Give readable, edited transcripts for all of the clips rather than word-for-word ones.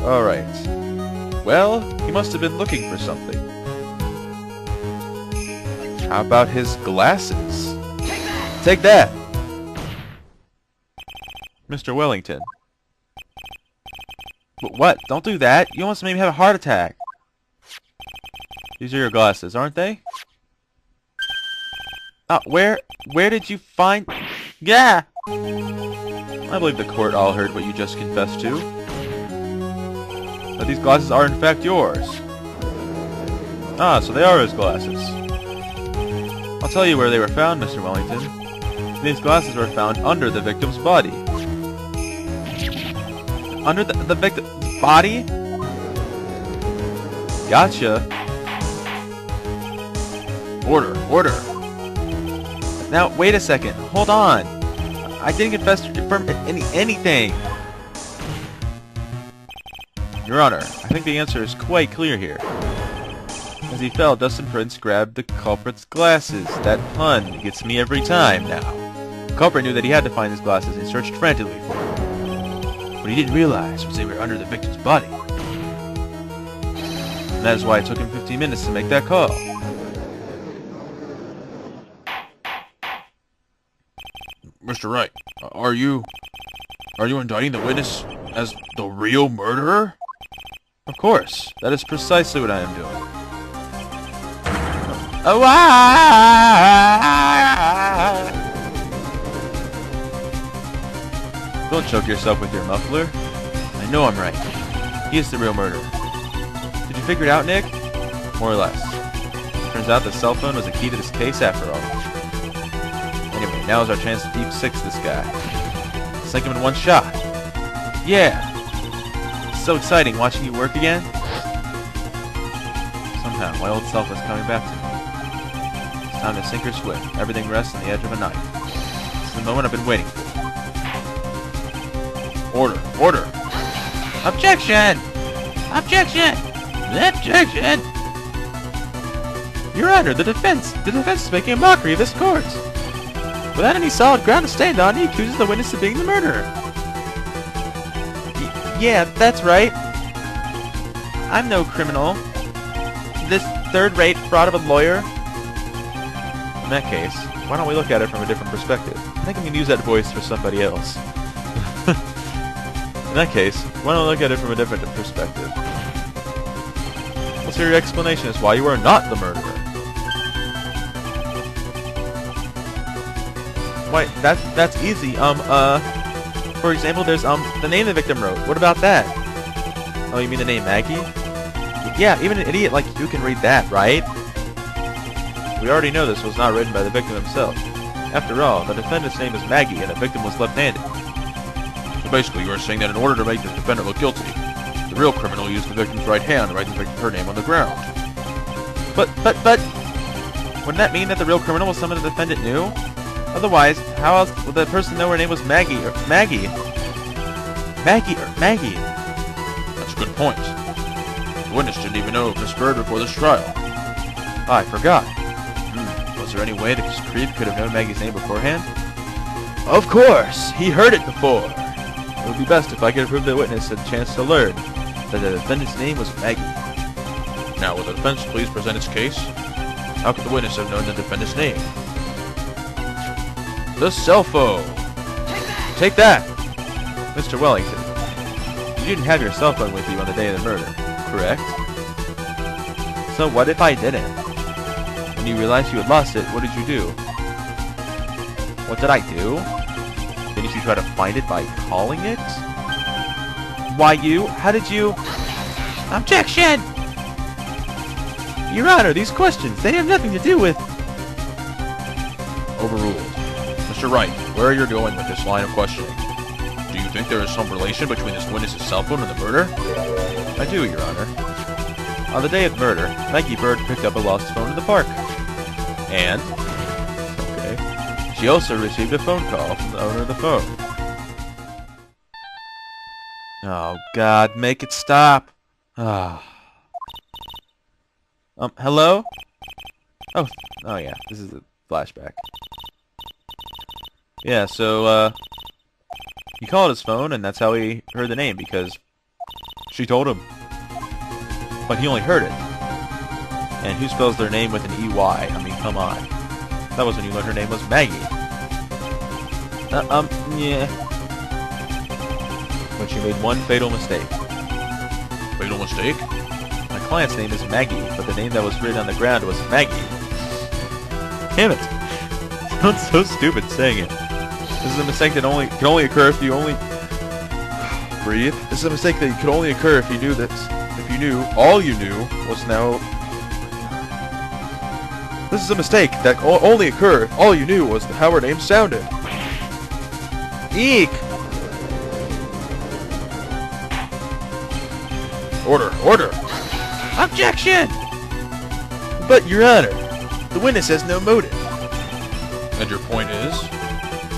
Alright. Well, he must have been looking for something. How about his glasses? Take that! Mr. Wellington. What? Don't do that! You almost made me have a heart attack! These are your glasses, aren't they? Where did you find... Yeah! I believe the court all heard what you just confessed to. That these glasses are in fact yours. So they are his glasses. I'll tell you where they were found, Mr. Wellington. These glasses were found under the victim's body. Under the victim's body? Gotcha. Order. Now, wait a second. Hold on. I didn't confess for anything. Your Honor, I think the answer is quite clear here. As he fell, Dustin Prince grabbed the culprit's glasses. That pun gets me every time now. The culprit knew that he had to find his glasses and searched frantically for them. What he didn't realize was they were under the victim's body. And that is why it took him 15 minutes to make that call. Mr. Wright, are you indicting the witness as the real murderer? Of course. That is precisely what I am doing. Don't choke yourself with your muffler. I know I'm right. He is the real murderer. Did you figure it out, Nick? More or less. Turns out the cell phone was the key to this case after all. Anyway, now is our chance to deep six this guy. Sink him in one shot. Yeah! It's so exciting watching you work again. Somehow, my old self is coming back to me. It's time to sink or swim. Everything rests on the edge of a knife. It's the moment I've been waiting for. Order! Objection! Objection! Objection! Your Honor, the defense is making a mockery of this court. Without any solid ground to stand on, he accuses the witness of being the murderer. Yeah, that's right. I'm no criminal. This third-rate fraud of a lawyer. In that case, why don't we look at it from a different perspective? I think I can use that voice for somebody else. In that case, why don't we look at it from a different perspective? Let's hear your explanation as why you are not the murderer. Wait, that's easy. For example, there's the name the victim wrote. What about that? Oh, you mean the name Maggie? Yeah, even an idiot like you can read that, right? We already know this was not written by the victim himself. After all, the defendant's name is Maggie, and the victim was left-handed. So basically, you are saying that in order to make the defendant look guilty, the real criminal used the victim's right hand to write her name on the ground. But, wouldn't that mean that the real criminal was someone the defendant knew? Otherwise, how else would the person know her name was Maggie? That's a good point. The witness didn't even know of Miss Bird before this trial. I forgot. Was there any way that this creep could have known Maggie's name beforehand? Of course! He heard it before! It would be best if I could prove the witness had a chance to learn that the defendant's name was Maggie. Now, will the defense please present its case? How could the witness have known the defendant's name? The cell phone! Take that! Mr. Wellington, you didn't have your cell phone with you on the day of the murder, correct? So what if I didn't? When you realized you had lost it, what did you do? What did I do? Didn't you try to find it by calling it? Why you? How did you... Objection! Your Honor, these questions, they have nothing to do with... Overruled. Mr. Wright, where are you going with this line of questioning? Do you think there is some relation between this witness's cell phone and the murder? I do, Your Honor. On the day of the murder, Maggie Bird picked up a lost phone in the park. And... okay. She also received a phone call from the owner of the phone. Oh, God, make it stop. Hello? Oh yeah, this is a flashback. Yeah, so, he called his phone, and that's how he heard the name, because She told him. But he only heard it. And who spells their name with an E-Y? I mean, come on. That was when you learned her name was Maggie. Yeah. But she made one fatal mistake. Fatal mistake? My client's name is Maggie, but the name that was written on the ground was Maggie. Damn it. Sounds so stupid saying it. This is a mistake that can only occur if you only... Breathe. This is a mistake that could only occur if you knew that... If you knew, all you knew was now... This is a mistake that only occurred if all you knew was how her name sounded. Eek! Order! Order! Objection! But, Your Honor, the witness has no motive. And your point is?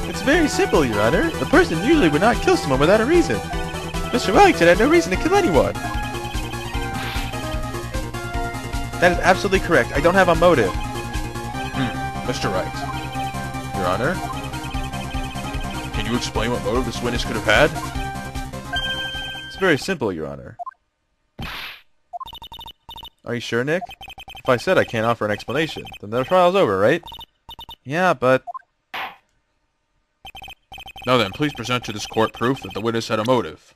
It's very simple, Your Honor. A person usually would not kill someone without a reason. Mr. Wellington had no reason to kill anyone. That is absolutely correct. I don't have a motive. Mr. Wright. Your Honor? Can you explain what motive this witness could have had? It's very simple, Your Honor. Are you sure, Nick? If I said I can't offer an explanation, then the trial's over, right? Yeah, but... Now then, please present to this court proof that the witness had a motive.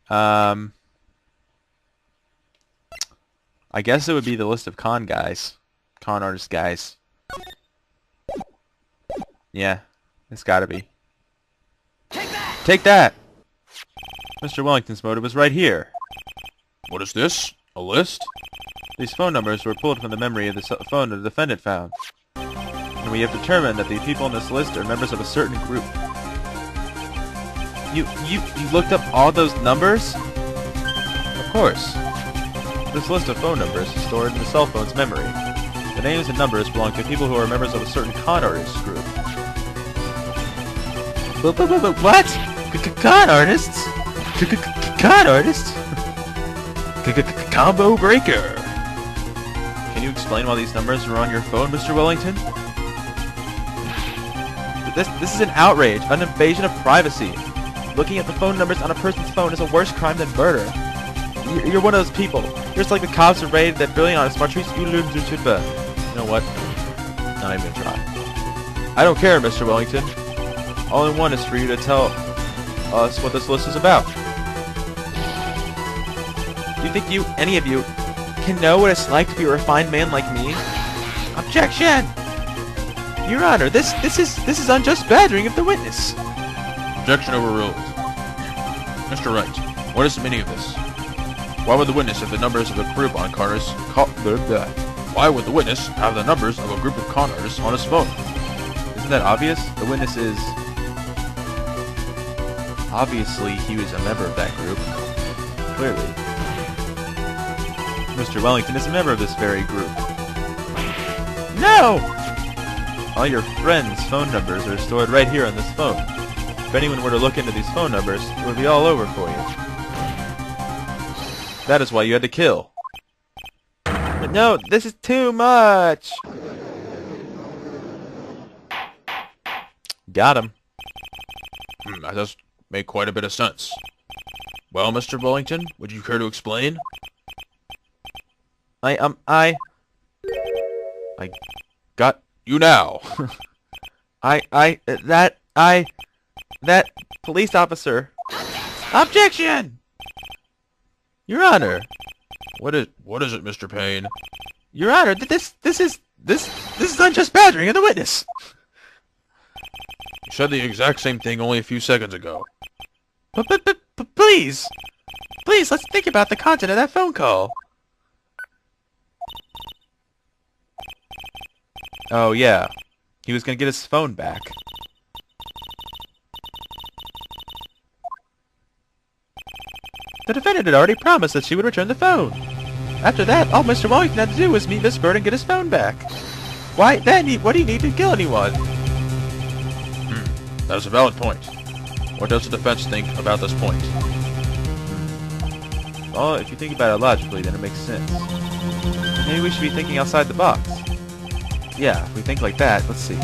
I guess it would be the list of con artist guys. Yeah, it's gotta be. Take that! Take that! Mr. Wellington's motive is right here. What is this? A list? These phone numbers were pulled from the memory of the phone the defendant found. And we have determined that the people in this list are members of a certain group. You looked up all those numbers? Of course. This list of phone numbers is stored in the cell phone's memory. The names and numbers belong to people who are members of a certain con artist group. What? Con artists? Con artists? Combo breaker! Can you explain why these numbers were on your phone, Mr. Wellington? This is an outrage, an invasion of privacy. Looking at the phone numbers on a person's phone is a worse crime than murder. You're one of those people. You're just like the cops who raided that brilliant artist Martrice. You know what? Not even gonna try. I don't care, Mr. Wellington. All I want is for you to tell us what this list is about. Do you think any of you, can know what it's like to be a refined man like me? Objection! Your Honor, this is unjust badgering of the witness. Objection overruled. Mr. Wright, what is the meaning of this? Why would the witness have the numbers of a group on cars? Why would the witness have the numbers of a group of con artists on his phone? Isn't that obvious? The witness is... Obviously, he was a member of that group. Clearly. Mr. Wellington is a member of this very group. No! All your friends' phone numbers are stored right here on this phone. If anyone were to look into these phone numbers, it would be all over for you. That is why you had to kill. But no, this is too much! Got him. That does make quite a bit of sense. Well, Mr. Wellington, would you care to explain? I got you now. That police officer. Objection! Your Honor. What is it, Mr. Payne? Your Honor, this is unjust badgering of the witness. You said the exact same thing only a few seconds ago. But please, let's think about the content of that phone call. Oh yeah, he was gonna get his phone back. The defendant had already promised that she would return the phone. After that, all Mr. Wellington had to do was meet Miss Bird and get his phone back. Why then? What do you need to kill anyone? That is a valid point. What does the defense think about this point? Well, if you think about it logically, then it makes sense. Maybe we should be thinking outside the box. Yeah, if we think like that, let's see.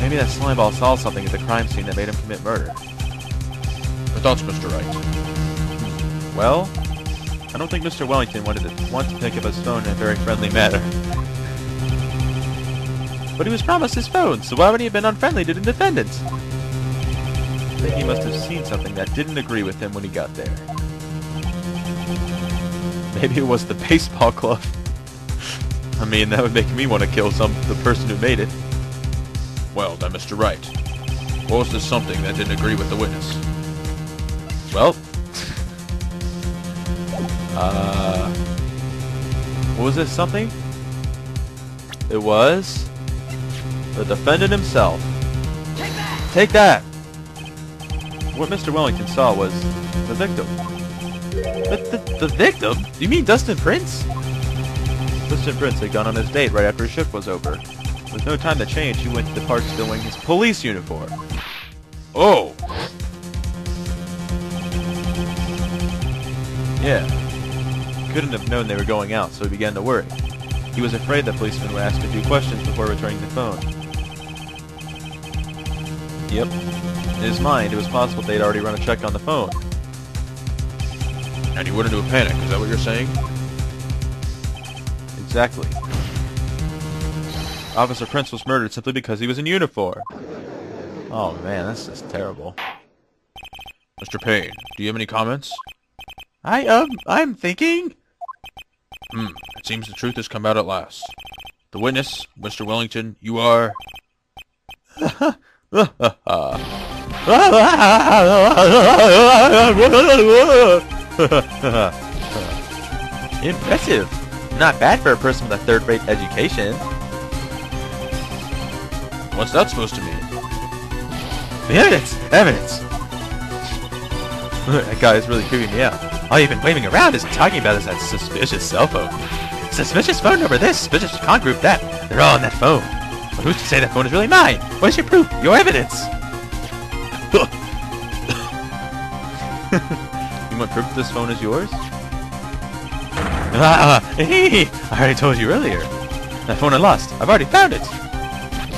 Maybe that slimeball saw something at the crime scene that made him commit murder. Your thoughts, Mr. Wright? Well, I don't think Mr. Wellington want to pick up his phone in a very friendly manner. But he was promised his phone, so why would he have been unfriendly to the defendant? I think he must have seen something that didn't agree with him when he got there. Maybe it was the baseball glove. I mean, that would make me want to kill the person who made it. Well, then, Mr. Wright, what was this something that didn't agree with the witness? Well, what was this something? It was the defendant himself. Take that! Take that! What Mr. Wellington saw was the victim. The victim? You mean Dustin Prince? Dustin Prince had gone on his date right after his shift was over. With no time to change, he went to the park still wearing his police uniform. Oh! Yeah. He couldn't have known they were going out, so he began to worry. He was afraid the policeman would ask a few questions before returning the phone. Yep. In his mind, it was possible they'd already run a check on the phone. And he went into a panic, is that what you're saying? Exactly. Officer Prince was murdered simply because he was in uniform. Oh man, that's just terrible. Mr. Payne, do you have any comments? I'm thinking... It seems the truth has come out at last. The witness, Mr. Wellington, you are... Impressive. Not bad for a person with a third-rate education. What's that supposed to mean? Evidence! Evidence! That guy is really creeping me out. All you've been waving around is talking about is that suspicious cell phone. Suspicious phone number this, suspicious con group that. They're all on that phone. But who's to say that phone is really mine? Where's your proof? Your evidence? You want proof that this phone is yours? I already told you earlier. That phone I lost. I've already found it.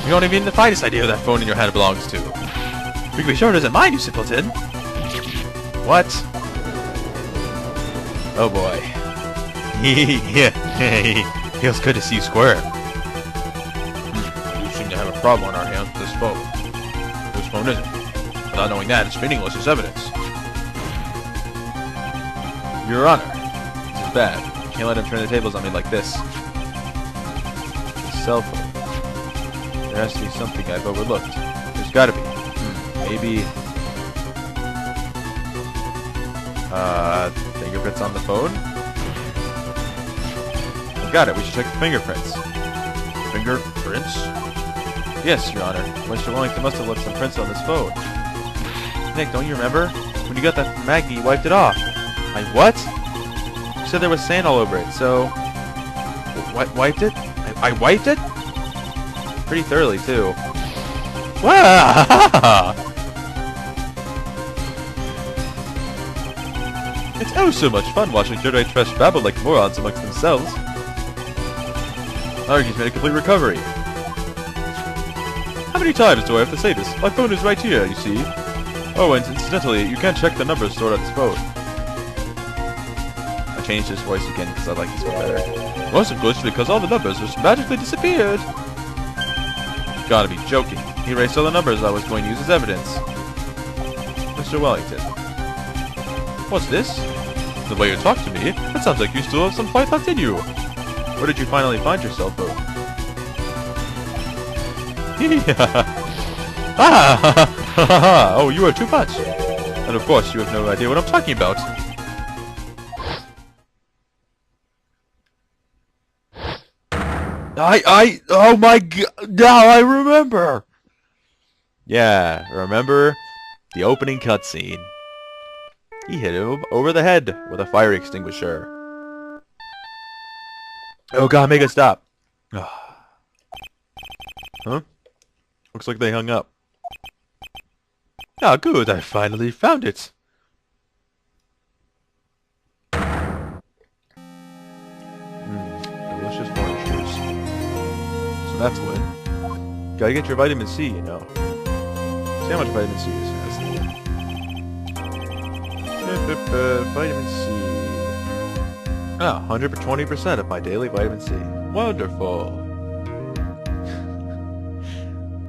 You don't even have the slightest idea who that phone in your hand belongs to. You can be sure it isn't mine, you simpleton. What? Oh boy. Feels good to see you squirm. We seem to have a problem on our hands with this phone. This phone isn't. Without knowing that, it's meaningless as evidence. Your Honor, this is bad. You can't let him turn the tables on me like this. Cell phone. There has to be something I've overlooked. There's gotta be. Maybe... fingerprints on the phone? I've got it. We should check the fingerprints. Fingerprints? Yes, Your Honor. Mr. Wellington must have left some prints on this phone. Nick, don't you remember? When you got that from Maggie, you wiped it off. I what? You said there was sand all over it, so... Wiped it? I wiped it? Pretty thoroughly, too. Wow! It's oh so much fun watching Jedi trash babble like morons amongst themselves. Argy's made a complete recovery. How many times do I have to say this? My phone is right here, you see. Oh, and incidentally, you can't check the numbers stored on this phone. I changed his voice again because I like this one better. Most of course because all the numbers just magically disappeared. Gotta be joking. He erased all the numbers I was going to use as evidence. Mr. Wellington. What's this? The way you talk to me, it sounds like you still have some fight left in you. Where did you finally find your cell phone? Oh, you are too much. And of course, you have no idea what I'm talking about. Oh my god, now I remember! Yeah, remember the opening cutscene. He hit him over the head with a fire extinguisher. Oh god, make it stop. Huh? Looks like they hung up. Ah, good, I finally found it. Delicious orange juice. So that's when. Gotta get your vitamin C, you know. See how much vitamin C this has. Vitamin C. Ah, 120% of my daily vitamin C. Wonderful.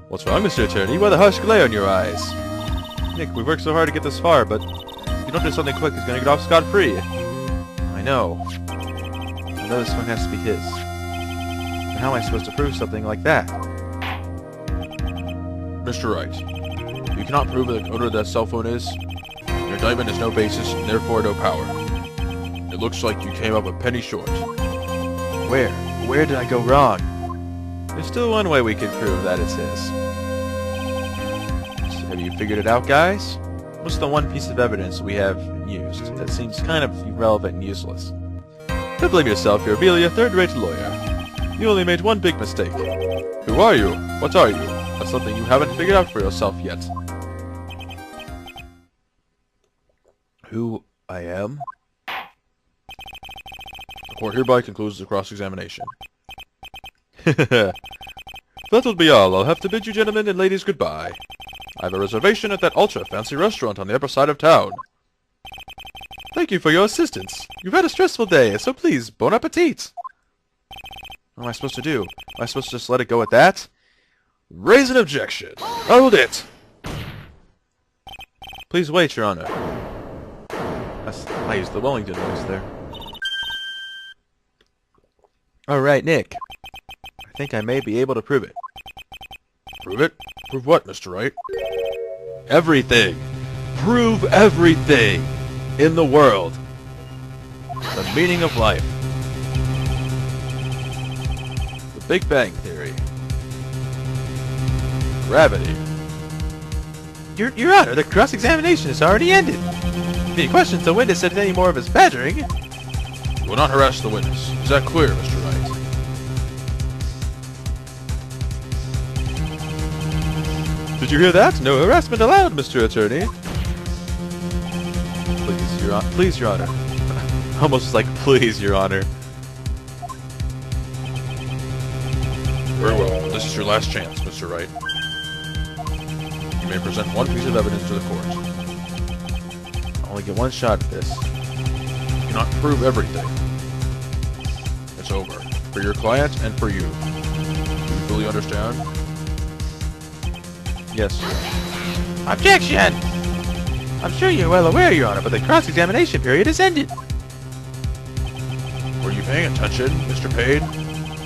What's wrong, Mr. Attorney? Why the harsh glare in your eyes? Nick, we worked so hard to get this far, but if you don't do something quick, he's gonna get off scot-free. I know. I know this one has to be his. But how am I supposed to prove something like that? Mr. Wright, you cannot prove the owner of that cell phone is. Your indictment has no basis, and therefore no power. It looks like you came up a penny short. Where? Where did I go wrong? There's still one way we can prove that it's his. Have you figured it out, guys? What's the one piece of evidence we have used that seems kind of irrelevant and useless? Don't blame yourself, you're merely a third-rate lawyer. You only made one big mistake. Who are you? What are you? That's something you haven't figured out for yourself yet. Who I am? The court hereby concludes the cross-examination. That will be all. I'll have to bid you gentlemen and ladies goodbye. I have a reservation at that ultra-fancy restaurant on the upper side of town. Thank you for your assistance. You've had a stressful day, so please, bon appetit. What am I supposed to do? Am I supposed to just let it go at that? Raise an objection. Hold it. Please wait, Your Honor. I used the Wellington voice there. Alright, Nick. I think I may be able to prove it. Prove it? Prove what, Mr. Wright? Everything! Prove everything! In the world! The meaning of life. The Big Bang Theory. Gravity. Your Honor, the cross-examination has already ended. If he questions the witness at any more of his badgering... You will not harass the witness. Is that clear, Mr. Wright? Did you hear that? No harassment allowed, Mr. Attorney. Please, Your Honor. Almost like, please, Your Honor. Very well. This is your last chance, Mr. Wright. You may present one piece of evidence to the court. I only get one shot at this. You cannot prove everything. It's over. For your client and for you. Do you fully understand? Yes, sir. Objection! I'm sure you're well aware, Your Honor, but the cross-examination period has ended. Were you paying attention, Mr. Payne?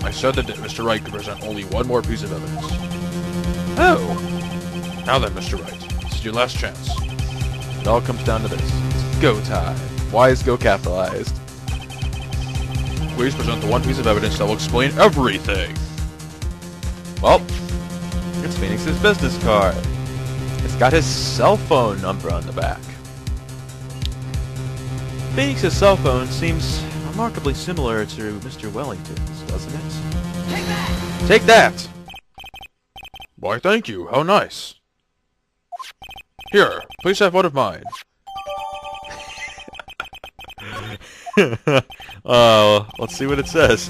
I said that Mr. Wright could present only one more piece of evidence. Oh! Now then, Mr. Wright, this is your last chance. It all comes down to this. It's go time. Why is go capitalized? Please present the one piece of evidence that will explain everything. Well, it's Phoenix's business card. It's got his cell phone number on the back. Phoenix's cell phone seems remarkably similar to Mr. Wellington's, doesn't it? Take that! Take that! Why, thank you. How nice. Here, please have one of mine. Let's see what it says.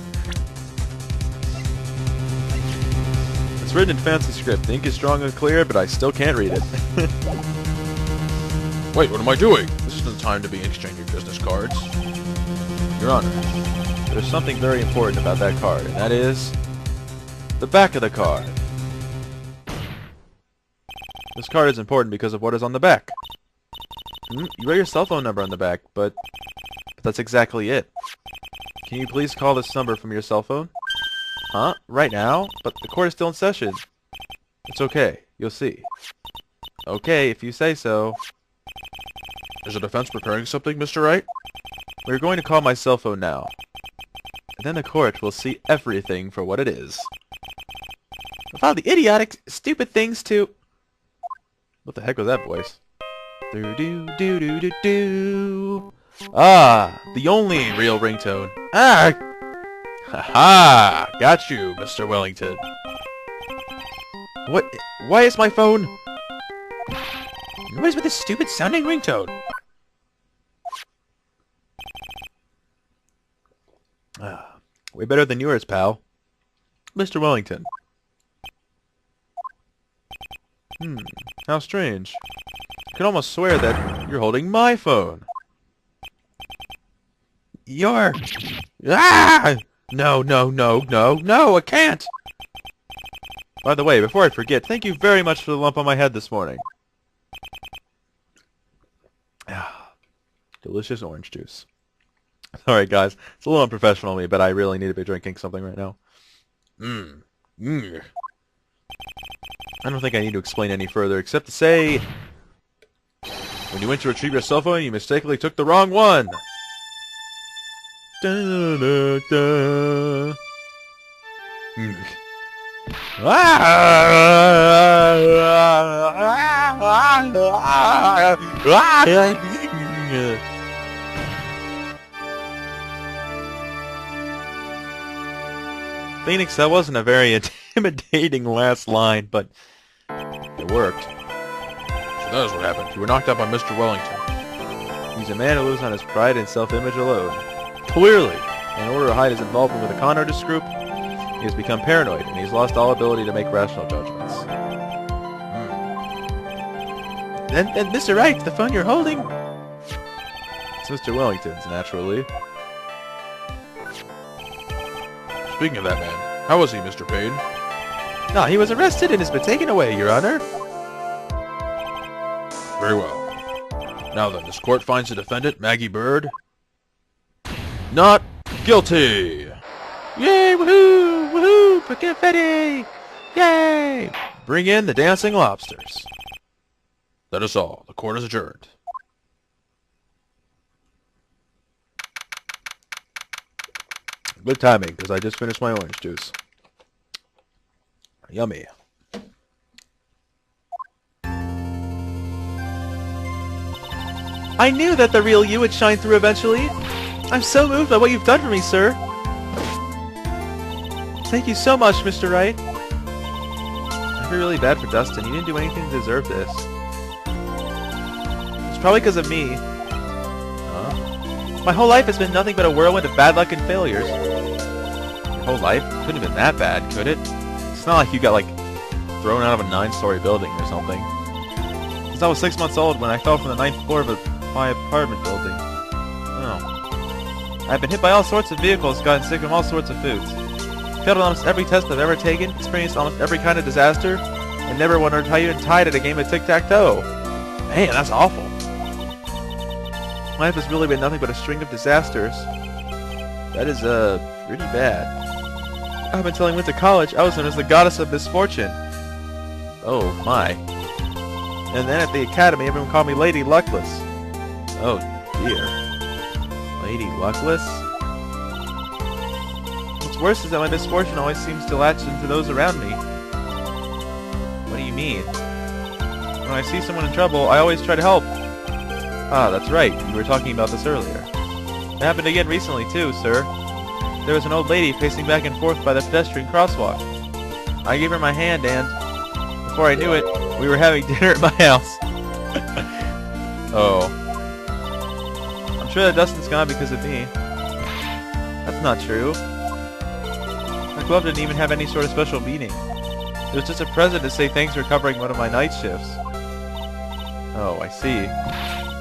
It's written in fancy script. The ink is strong and clear, but I still can't read it. Wait, what am I doing? This isn't the time to be exchanging business cards. Your Honor, there's something very important about that card, and that is the back of the card. This card is important because of what is on the back. You wrote your cell phone number on the back, but that's exactly it. Can you please call this number from your cell phone? Huh? Right now? But the court is still in session. It's okay. You'll see. Okay, if you say so. Is the defense preparing something, Mr. Wright? We're going to call my cell phone now. And then the court will see everything for what it is. With all the idiotic, stupid things to... What the heck was that voice? Do-do-do-do-do-do. Ah, the only real ringtone. Ah! Ha-ha! Got you, Mr. Wellington. What? Why is my phone... What is with this stupid sounding ringtone? Ah, way better than yours, pal. Mr. Wellington. How strange. I can almost swear that you're holding my phone. You're... Ah! No, no, no, no, no, I can't! By the way, before I forget, thank you very much for the lump on my head this morning. Delicious orange juice. Alright guys, it's a little unprofessional of me, but I really need to be drinking something right now. I don't think I need to explain any further, except to say... When you went to retrieve your cell phone, you mistakenly took the wrong one! Da, da, da. Phoenix, that wasn't a very intimidating last line, but it worked. So that is what happened. You were knocked out by Mr. Wellington. He's a man who lives on his pride and self-image alone. Clearly, in order to hide his involvement with the con artist group, he has become paranoid, and he's lost all ability to make rational judgments. And Mr. Wright, the phone you're holding? It's Mr. Wellington's, naturally. Speaking of that man, how was he, Mr. Payne? No, he was arrested and has been taken away, Your Honor. Very well. Now then, this court finds the defendant, Maggie Bird, not guilty! Yay, woohoo, woohoo, confetti! Yay! Bring in the dancing lobsters. That is all. The court is adjourned. Good timing, because I just finished my orange juice. Yummy. I knew that the real you would shine through eventually. I'm so moved by what you've done for me, sir. Thank you so much, Mr. Wright. I feel really bad for Dustin. He didn't do anything to deserve this. It's probably because of me. Huh? My whole life has been nothing but a whirlwind of bad luck and failures. Your whole life? Couldn't have been that bad, could it? It's not like you got, like, thrown out of a 9-story building or something. Since I was 6 months old when I fell from the 9th floor of my apartment building. Oh. I've been hit by all sorts of vehicles, gotten sick from all sorts of foods. Failed on almost every test I've ever taken, experienced almost every kind of disaster, and never wondered how you even tied at a game of tic-tac-toe. Man, that's awful. Life has really been nothing but a string of disasters. That is, pretty bad. Up until I went to college, I was known as the Goddess of Misfortune. Oh, my. And then at the academy, everyone called me Lady Luckless. Oh, dear. Lady Luckless? What's worse is that my misfortune always seems to latch into those around me. What do you mean? When I see someone in trouble, I always try to help. Ah, that's right. You were talking about this earlier. It happened again recently, too, sir. There was an old lady pacing back and forth by the pedestrian crosswalk. I gave her my hand and, before I knew it, we were having dinner at my house. Oh. I'm sure that Dustin's gone because of me. That's not true. My club didn't even have any sort of special meeting. It was just a present to say thanks for covering one of my night shifts. Oh, I see.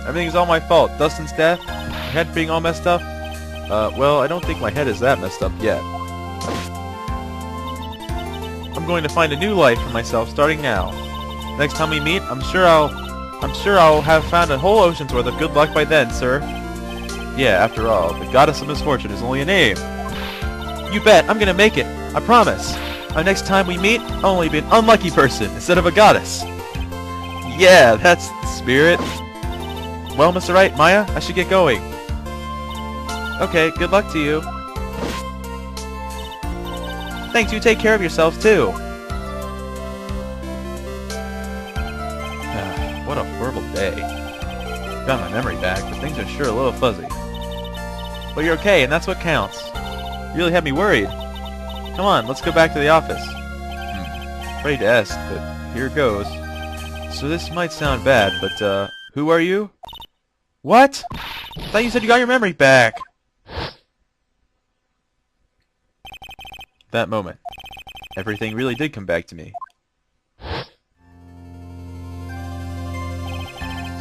Everything's all my fault. Dustin's death, my head being all messed up. Well, I don't think my head is that messed up yet. I'm going to find a new life for myself starting now. Next time we meet, I'm sure I'll have found a whole ocean's worth of good luck by then, sir. Yeah, after all, the Goddess of Misfortune is only a name. You bet, I'm gonna make it. I promise. Next time we meet, I'll only be an unlucky person instead of a goddess. Yeah, that's the spirit. Well, Mr. Wright, Maya, I should get going. Okay, good luck to you. Thanks, you take care of yourselves, too. What a horrible day. Got my memory back, but things are sure a little fuzzy. But you're okay, and that's what counts. You really had me worried. Come on, let's go back to the office. Afraid to ask, but here goes. So this might sound bad, but, who are you? What? I thought you said you got your memory back. That moment, everything really did come back to me. It's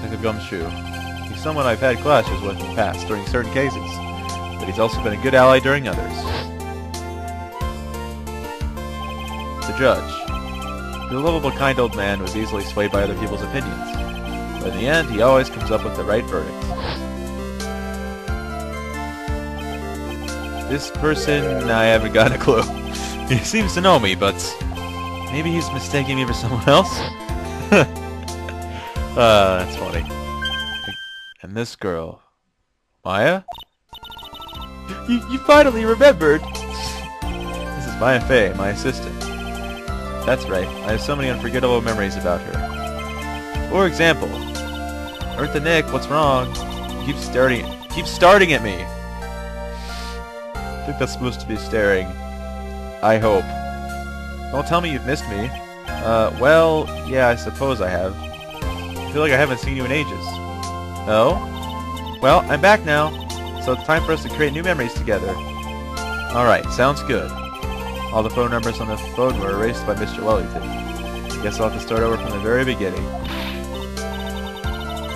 like a gumshoe. He's someone I've had clashes with in the past during certain cases. but he's also been a good ally during others. The judge. He's a lovable, kind old man who is easily swayed by other people's opinions. But in the end, he always comes up with the right verdict. This person, I haven't gotten a clue. He seems to know me, but maybe he's mistaking me for someone else? That's funny. And this girl. Maya? You finally remembered! This is Maya Fey, my assistant. That's right, I have so many unforgettable memories about her. For example, Eartha Nick, what's wrong? You keep starting at me! I think that's supposed to be staring. I hope. Don't tell me you've missed me. Well, yeah, I suppose I have. I feel like I haven't seen you in ages. Oh? Well, I'm back now, so it's time for us to create new memories together. Alright, sounds good. All the phone numbers on the phone were erased by Mr. Wellington. Guess I'll have to start over from the very beginning.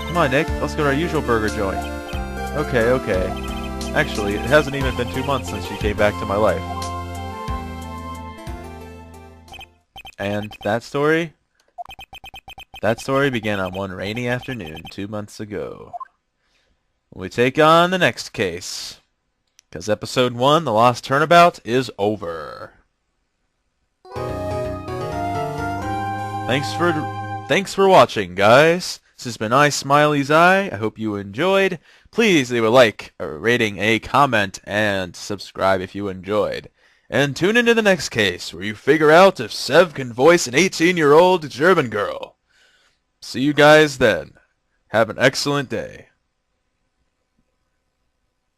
Come on, Nick, let's go to our usual burger joint. Okay. Actually, it hasn't even been 2 months since she came back to my life. And that story? That story began on one rainy afternoon 2 months ago. We take on the next case. Because Episode 1, The Lost Turnabout, is over. Thanks for watching, guys. This has been ISmileyzI. I hope you enjoyed. Please leave a like, a rating, a comment, and subscribe if you enjoyed. And tune into the next case, where you figure out if Sev can voice an 18-year-old German girl. See you guys then. Have an excellent day.